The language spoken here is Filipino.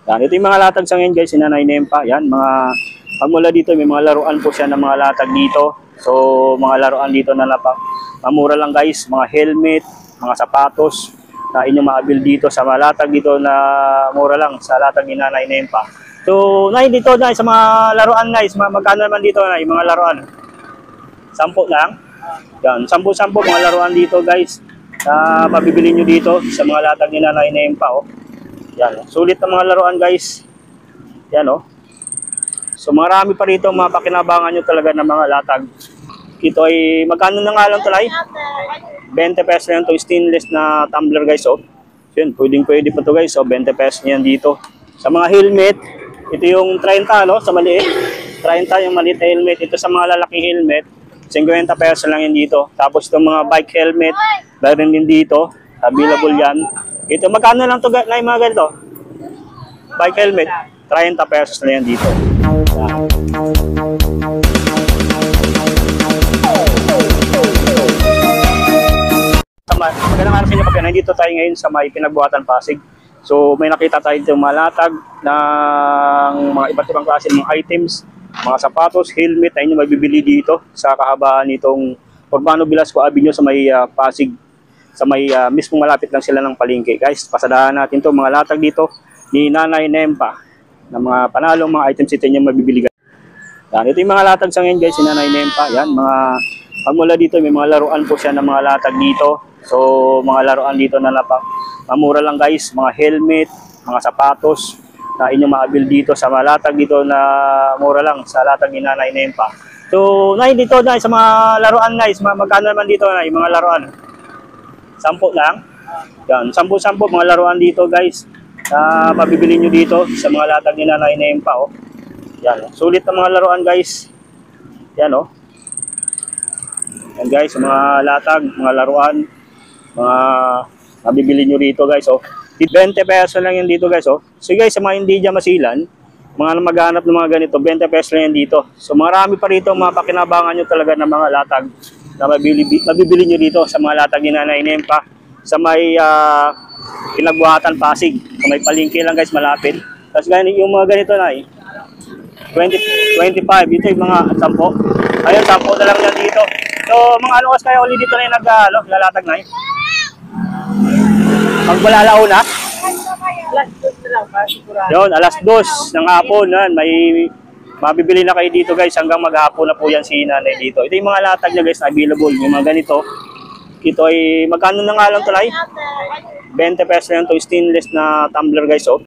Yan, ito yung mga latag sa ngayon guys, si Nanay Nempa. Yan, pagmula dito, may mga laruan po siya ng mga latag dito. So, mga laruan dito na mamura lang guys, mga helmet, mga sapatos na inyong maabil dito sa mga latag dito na mura lang sa latag ni Nanay Nempa. So, dito na sa mga laruan guys, magkano naman dito na yung mga laruan? 10 lang. Yan, 10 mga laruan dito guys. Na mabibili nyo dito sa mga latag ni Nanay Nempa. Oh. Yan, sulit na mga laruan guys. Yan oh. So marami pa rito mapakinabangan nyo talaga ng mga latag. Ito ay magkano na nga lang talay? 20 pesos lang ito, stainless na tumbler guys oh. So yun, pwede pa to guys. So 20 pesos yan dito. Sa mga helmet, ito yung 30 no, sa maliit. 30 yung maliit na helmet. Ito sa mga lalaking helmet, 50 pesos lang yan dito. Tapos itong mga bike helmet, meron din dito. Available yan. Ito, magkano lang ito na yung mga ganito? Bike helmet, 30 pesos na yan dito. Magandang araw sa inyo kapyan. Dito tayo ngayon sa may Pinagbuhatan Pasig. So may nakita tayo dito mga latag ng mga iba't ibang klase ng mga items, mga sapatos, helmet na inyo mabibili dito sa kahabaan nitong Urbano Velasco Avenue sa may Pasig. Sa may mismong malapit lang sila ng palengke. Guys, pasadahan natin to mga latag dito ni Nanay Nempa na mga panalong mga items ito inyo mabibili. Yan, ito yung mga latag sa ngayon guys, si Nanay Nempa. Yan, pagmula dito may mga laruan po siya ng mga latag dito. So mga laruan dito na mamura lang guys, mga helmet, mga sapatos na inyong maabil dito sa mga latag dito na mura lang sa latag ni Nanay Nempa. So dito na sa mga laruan guys, magkano naman dito na yung mga laruan? 10 lang. Yan, 10 mga laruan dito guys. Mabibili nyo dito sa mga latag ni Nanay Nempa oh. Yan, sulit na mga laruan guys. Yan oh. Yan guys, mga latag, mga laruan, mga mabibili nyo dito guys oh. 20 pesos lang yan dito guys oh. So guys, sa mga hindi dyan masilan, mga maghanap ng mga ganito, 20 pesos lang yan dito. So marami pa rito mapakinabangan nyo talaga ng mga latag na mabibili nyo dito sa mga latag ni Nanay Nempa sa may Pinagbuhatan Pasig. Sa may palengke lang guys, malapit. Tapos yung mga ganito na 25, dito yung mga 10. Ayun, 10 na lang yan dito. So mga ano kayo ulit dito na yung lalatag na pag wala launa? Yun, alas 2 ng hapon. May mabibili na kayo dito guys hanggang maghapon na po yan si Nanay dito. Ito yung mga latag niya guys, available. Yung mga ganito. Ito ay magkano na nga lang talay? 20 pesos lang ito, stainless na tumbler guys oh.